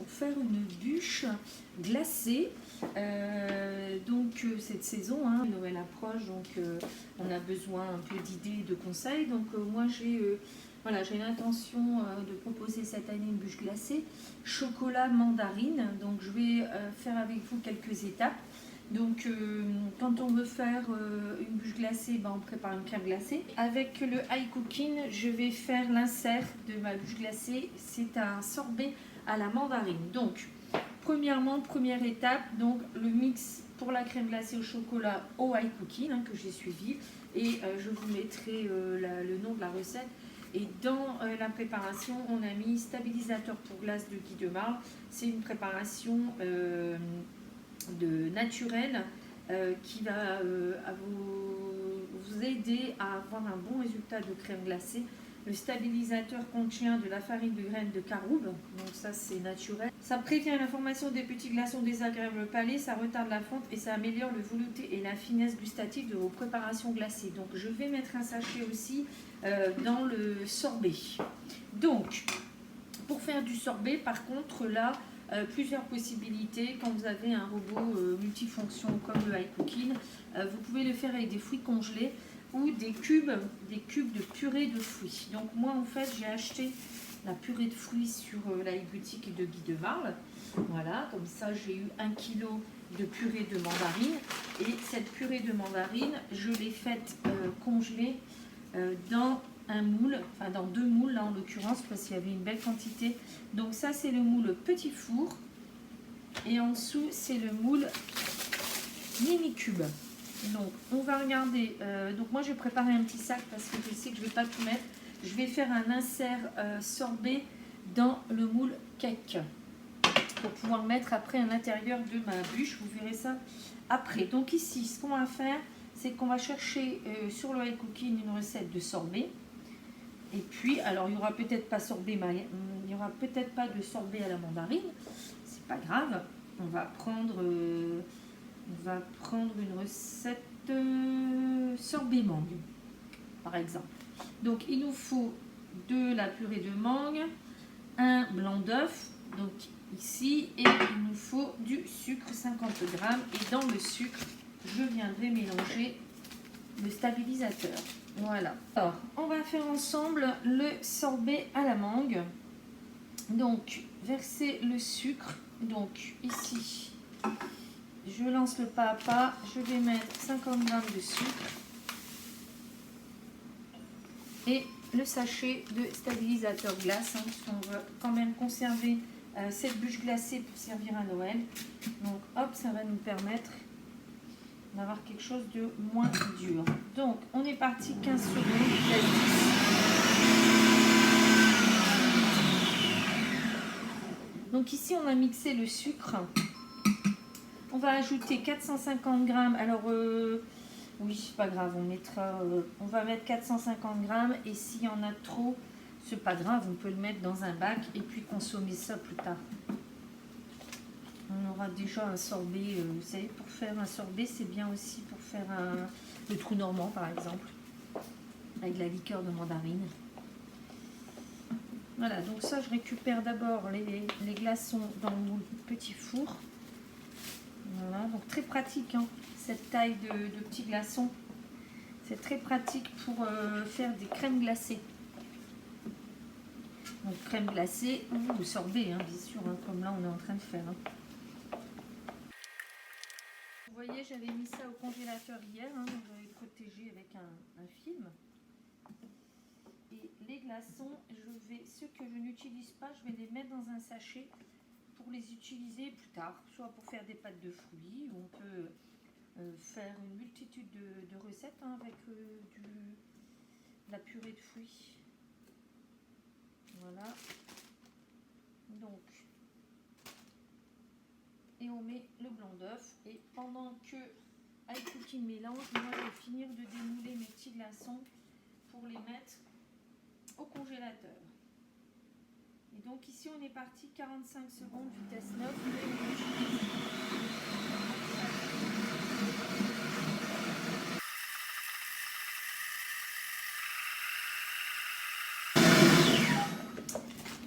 faire une bûche glacée. Cette saison, hein, Noël approche, donc on a besoin un peu d'idées, de conseils. Donc moi j'ai l'intention de proposer cette année une bûche glacée chocolat mandarine. Donc je vais faire avec vous quelques étapes. Donc quand on veut faire une bûche glacée, on prépare une crème glacée. Avec le high cooking, je vais faire l'insert de ma bûche glacée. C'est un sorbet à la mandarine. Donc premièrement, première étape, donc le mix pour la crème glacée au chocolat au high cooking que j'ai suivi. Et je vous mettrai le nom de la recette. Et dans la préparation, on a mis stabilisateur pour glace de Guy de Marle. C'est une préparation naturelle qui va vous aider à avoir un bon résultat de crème glacée. Le stabilisateur contient de la farine de graines de caroube, donc ça c'est naturel. Ça prévient la formation des petits glaçons désagréables au palais, ça retarde la fonte et ça améliore le velouté et la finesse gustative de vos préparations glacées. Donc je vais mettre un sachet aussi dans le sorbet. Donc pour faire du sorbet, par contre là, plusieurs possibilités. Quand vous avez un robot multifonction comme le high cooking, vous pouvez le faire avec des fruits congelés ou des cubes de purée de fruits. Donc moi en fait j'ai acheté la purée de fruits sur la boutique de Guy de Marle. Voilà, comme ça j'ai eu 1 kg de purée de mandarine. Et cette purée de mandarine, je l'ai faite congeler dans un moule, enfin dans 2 moules là en l'occurrence, parce qu'il y avait une belle quantité. Donc ça c'est le moule petit four et en dessous c'est le moule mini cube. Donc on va regarder, donc moi je vais préparer un petit sac parce que je sais que je ne vais pas tout mettre. Je vais faire un insert sorbet dans le moule cake pour pouvoir mettre après à l'intérieur de ma bûche. Vous verrez ça après. Donc ici ce qu'on va faire, c'est qu'on va chercher sur le high cooking une recette de sorbet. Et puis, alors il n'y aura peut-être pas sorbet, il y aura peut-être pas de sorbet à la mandarine. C'est pas grave. On va prendre une recette sorbet mangue, par exemple. Donc il nous faut de la purée de mangue, un blanc d'œuf, donc ici, et il nous faut du sucre 50 g. Et dans le sucre, je viendrai mélanger le stabilisateur. Voilà. Alors, on va faire ensemble le sorbet à la mangue. Donc, verser le sucre. Donc, ici, je lance le pas à pas. Je vais mettre 50 g de sucre. Et le sachet de stabilisateur glace. On va quand même conserver cette bûche glacée pour servir à Noël. Donc, hop, ça va nous permettre d'avoir quelque chose de moins dur. Donc on est parti 15 secondes. Donc ici on a mixé le sucre. On va ajouter 450 g. Alors oui, c'est pas grave, on va mettre 450 g et s'il y en a trop, c'est pas grave, on peut le mettre dans un bac et puis consommer ça plus tard. On aura déjà un sorbet, vous savez, pour faire un sorbet, c'est bien aussi pour faire le trou normand par exemple, avec la liqueur de mandarine. Voilà, donc ça je récupère d'abord les glaçons dans mon petit four. Voilà, donc très pratique cette taille de petits glaçons. C'est très pratique pour faire des crèmes glacées. Donc crème glacée ou sorbet, bien sûr, comme là on est en train de faire. Vous voyez, j'avais mis ça au congélateur hier, donc j'avais protégé avec un film. Et les glaçons, ceux que je n'utilise pas, je vais les mettre dans un sachet pour les utiliser plus tard, soit pour faire des pâtes de fruits, ou on peut faire une multitude de recettes avec de la purée de fruits. Voilà. Donc, et on met le blanc d'œuf. Et pendant que high cooking mélange, moi je vais finir de démouler mes petits glaçons pour les mettre au congélateur. Et donc ici on est parti 45 secondes, vitesse 9.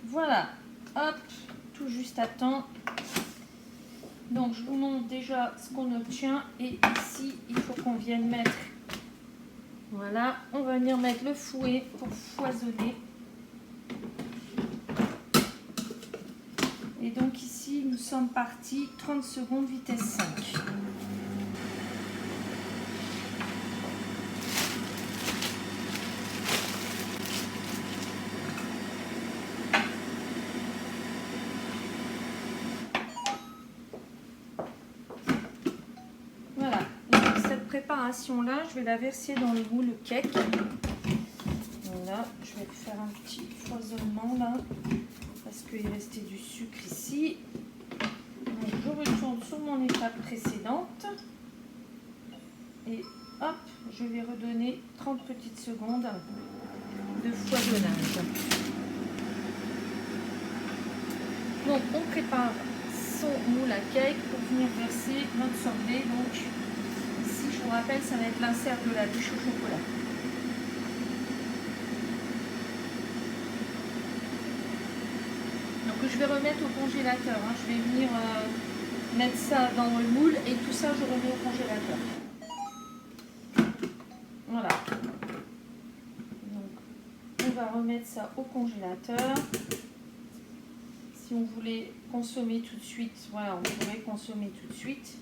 Voilà, hop, tout juste à temps. Donc je vous montre déjà ce qu'on obtient. Et ici, il faut qu'on vienne mettre... Voilà, on va venir mettre le fouet pour foisonner. Et donc ici, nous sommes partis 30 secondes vitesse 5. Voilà, donc cette préparation-là, je vais la verser dans le moule cake. Voilà, je vais faire un petit foisonnement là, parce qu'il restait du sucre ici. Donc je retourne sur mon étape précédente. Et hop, je vais redonner 30 petites secondes de foisonnage. Donc on prépare son moule à cake pour venir verser notre sorbet. Donc ici, je vous rappelle, ça va être l'insert de la bûche au chocolat. Donc je vais remettre au congélateur. Je vais venir mettre ça dans le moule et tout ça, je remets au congélateur. Voilà. Donc on va remettre ça au congélateur. Si on voulait consommer tout de suite, voilà, on pourrait consommer tout de suite.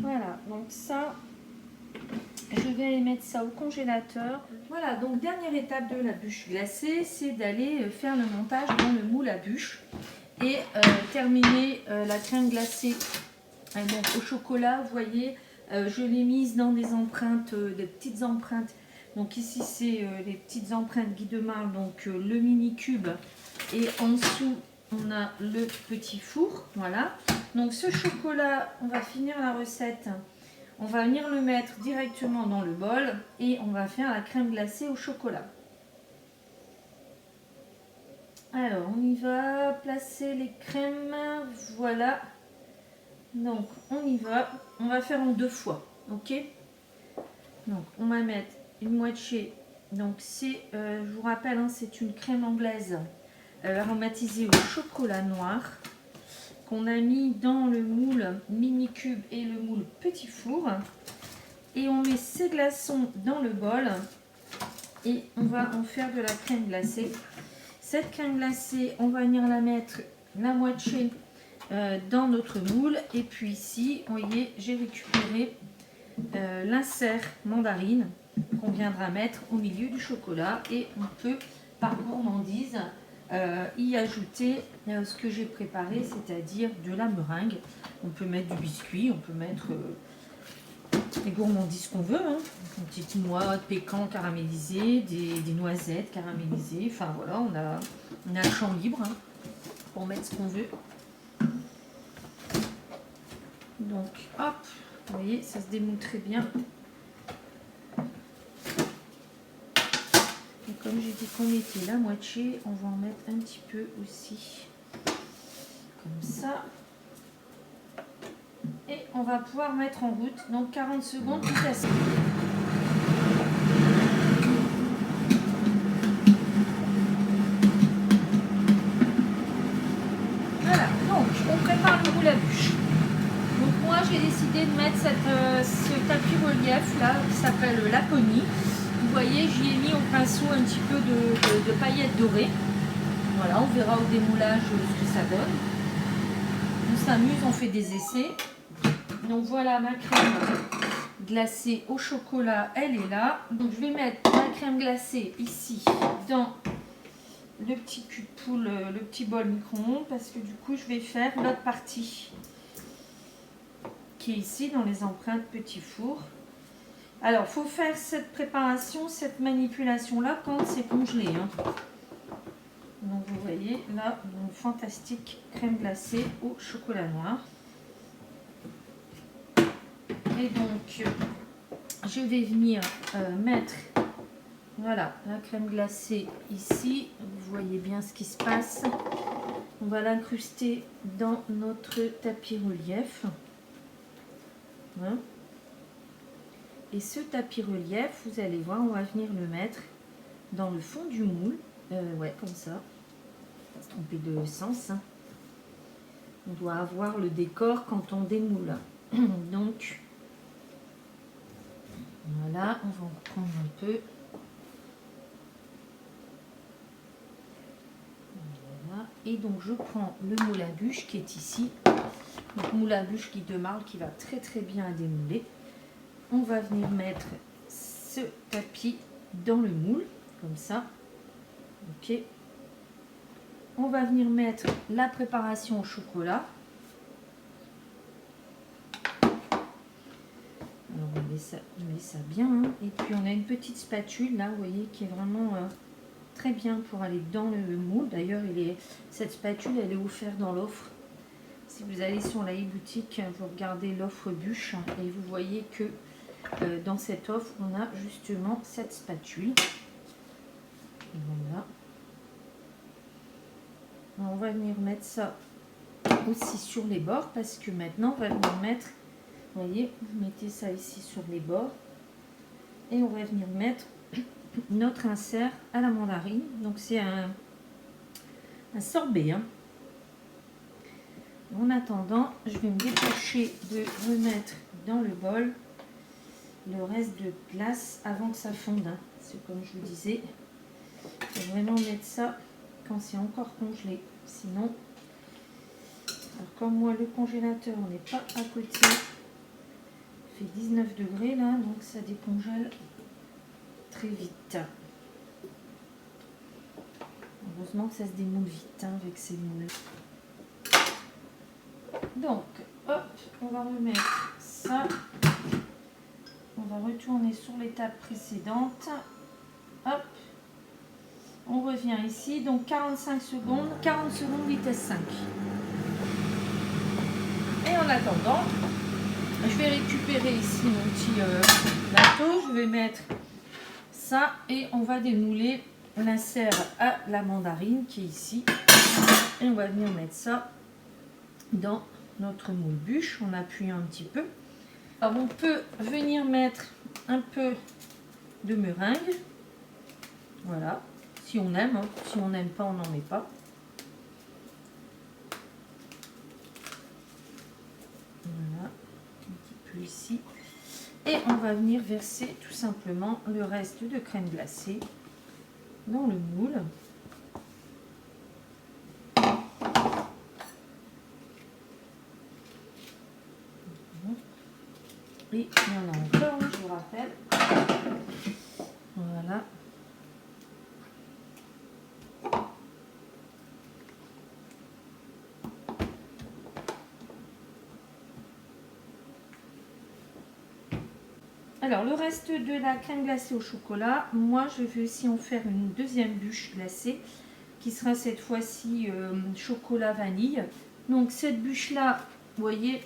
Voilà, donc ça, je vais aller mettre ça au congélateur. Voilà, donc dernière étape de la bûche glacée, c'est d'aller faire le montage dans le moule à bûche et terminer la crème glacée donc, au chocolat. Vous voyez, je l'ai mise dans des empreintes, des petites empreintes. Donc ici, c'est les petites empreintes Guy de Marle, donc le mini cube, et en dessous, on a le petit four. Voilà. Donc ce chocolat, on va finir la recette. On va venir le mettre directement dans le bol et on va faire la crème glacée au chocolat. Alors, on y va placer les crèmes. Voilà. Donc, on y va. On va faire en 2 fois. Ok. Donc, on va mettre une moitié. Donc, c'est, je vous rappelle, hein, c'est une crème anglaise aromatisée au chocolat noir qu'on a mis dans le moule mini cube et le moule petit four. Et on met ces glaçons dans le bol et on va en faire de la crème glacée. Cette crème glacée, on va venir la mettre la moitié dans notre moule. Et puis ici, vous voyez, j'ai récupéré l'insert mandarine qu'on viendra mettre au milieu du chocolat. Et on peut, par gourmandise, y ajouter ce que j'ai préparé, c'est-à-dire de la meringue. On peut mettre du biscuit, on peut mettre les gourmandises qu'on veut, hein. Une petite noix de pécan caramélisée, des noisettes caramélisées. Enfin voilà, on a le champ libre hein, pour mettre ce qu'on veut. Donc hop, vous voyez, ça se démoule très bien. Et comme j'ai dit qu'on mettait la moitié, on va en mettre un petit peu aussi. Comme ça. Et on va pouvoir mettre en route. Donc 40 secondes, tout à fait. Voilà, donc on prépare le moule à bûche. Donc moi j'ai décidé de mettre ce tapis relief là qui s'appelle Laponie. Vous voyez, j'y ai mis au pinceau un petit peu de paillettes dorées. Voilà, on verra au démoulage ce que ça donne. On s'amuse, on fait des essais. Donc voilà ma crème glacée au chocolat, elle est là. Donc je vais mettre ma crème glacée ici dans le petit cul de poule, le petit bol micro-ondes, parce que du coup je vais faire l'autre partie qui est ici dans les empreintes petit four. Alors, il faut faire cette préparation, cette manipulation-là quand c'est congelé. Hein. Donc, vous voyez, là, une fantastique crème glacée au chocolat noir. Et donc, je vais venir mettre, voilà, la crème glacée ici. Vous voyez bien ce qui se passe. On va l'incruster dans notre tapis relief. Hein. Et ce tapis relief, vous allez voir, on va venir le mettre dans le fond du moule. Ouais, comme ça. Pas se tromper de sens. Hein. On doit avoir le décor quand on démoule. Donc, voilà, on va en reprendre un peu. Voilà. Et donc, je prends le moule à bûche qui est ici. Donc, moule à bûche qui démarre, qui va très très bien à démouler. On va venir mettre ce tapis dans le moule, comme ça. Ok. On va venir mettre la préparation au chocolat. Alors on met ça bien. Hein. Et puis on a une petite spatule là, vous voyez, qui est vraiment très bien pour aller dans le moule. D'ailleurs, cette spatule, elle est offerte dans l'offre. Si vous allez sur la e-boutique, vous regardez l'offre bûche et vous voyez que dans cette offre, on a justement cette spatule. Voilà. On va venir mettre ça aussi sur les bords parce que maintenant, on va venir mettre, vous voyez, vous mettez ça ici sur les bords et on va venir mettre notre insert à la mandarine. Donc, c'est un sorbet. Hein. En attendant, je vais me dépêcher de remettre dans le bol le reste de glace avant que ça fonde. Hein. C'est comme je vous disais, il faut vraiment mettre ça quand c'est encore congelé. Sinon, alors comme moi le congélateur on n'est pas à côté, il fait 19 degrés là, donc ça décongèle très vite. Heureusement que ça se démoule vite hein, avec ces moules. Donc, hop, on va remettre ça. On va retourner sur l'étape précédente. Hop. On revient ici. Donc 45 secondes. 40 secondes vitesse 5. Et en attendant, je vais récupérer ici mon petit bateau. Je vais mettre ça et on va démouler l'insert à la mandarine qui est ici. Et on va venir mettre ça dans notre moule bûche. On appuie un petit peu. Alors on peut venir mettre un peu de meringue, voilà, si on aime, hein. Si on n'aime pas, on n'en met pas. Voilà, un petit peu ici. Et on va venir verser tout simplement le reste de crème glacée dans le moule. Et il y en a encore, je vous rappelle. Voilà. Alors, le reste de la crème glacée au chocolat, moi, je vais aussi en faire une deuxième bûche glacée qui sera cette fois-ci chocolat vanille. Donc, cette bûche-là, vous voyez,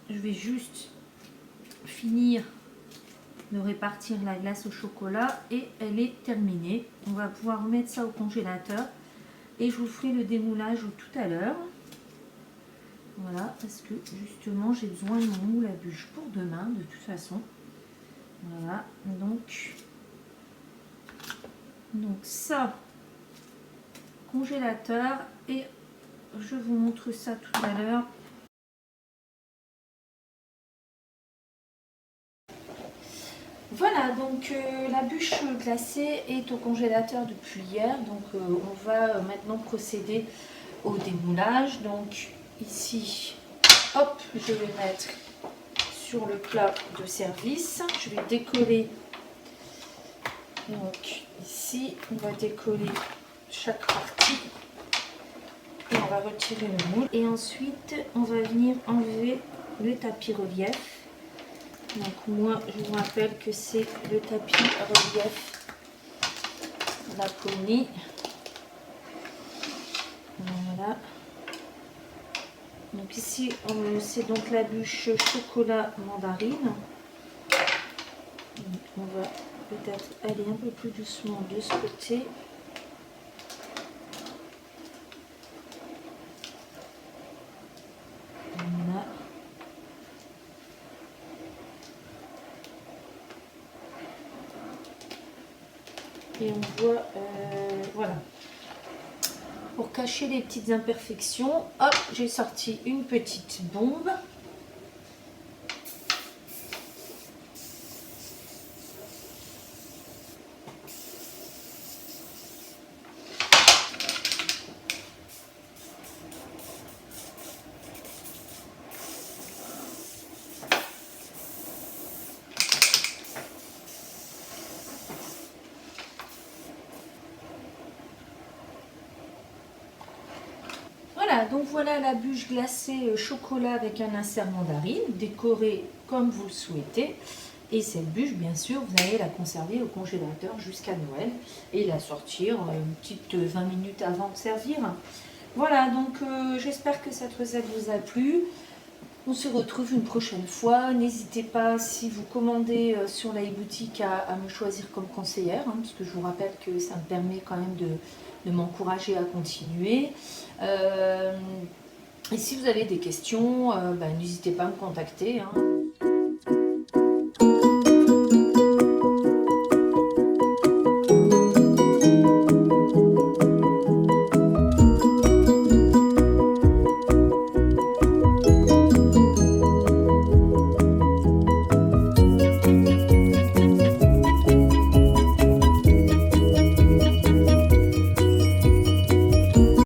je vais juste finir de répartir la glace au chocolat et elle est terminée. On va pouvoir remettre ça au congélateur et je vous ferai le démoulage tout à l'heure. Voilà, parce que justement j'ai besoin de mon moule à bûche pour demain de toute façon. Voilà, donc ça, congélateur, et je vous montre ça tout à l'heure. Voilà, donc la bûche glacée est au congélateur depuis hier. Donc on va maintenant procéder au démoulage. Donc ici, hop, je vais mettre sur le plat de service. Je vais décoller. Donc ici, on va décoller chaque partie. Et on va retirer le moule. Et ensuite, on va venir enlever le tapis relief. Donc moi, je vous rappelle que c'est le tapis relief Laponie. Voilà. Donc ici, c'est donc la bûche chocolat mandarine. Donc on va peut-être aller un peu plus doucement de ce côté. Voilà. Et on voit, voilà. Pour cacher les petites imperfections, hop, j'ai sorti une petite bombe. Voilà, donc voilà la bûche glacée chocolat avec un insert mandarine, décorée comme vous le souhaitez. Et cette bûche, bien sûr, vous allez la conserver au congélateur jusqu'à Noël et la sortir une petite 20 minutes avant de servir. Voilà, donc j'espère que cette recette vous a plu. On se retrouve une prochaine fois. N'hésitez pas, si vous commandez sur la e-boutique, à me choisir comme conseillère, hein, parce que je vous rappelle que ça me permet quand même de m'encourager à continuer. Et si vous avez des questions, n'hésitez pas à me contacter. Hein.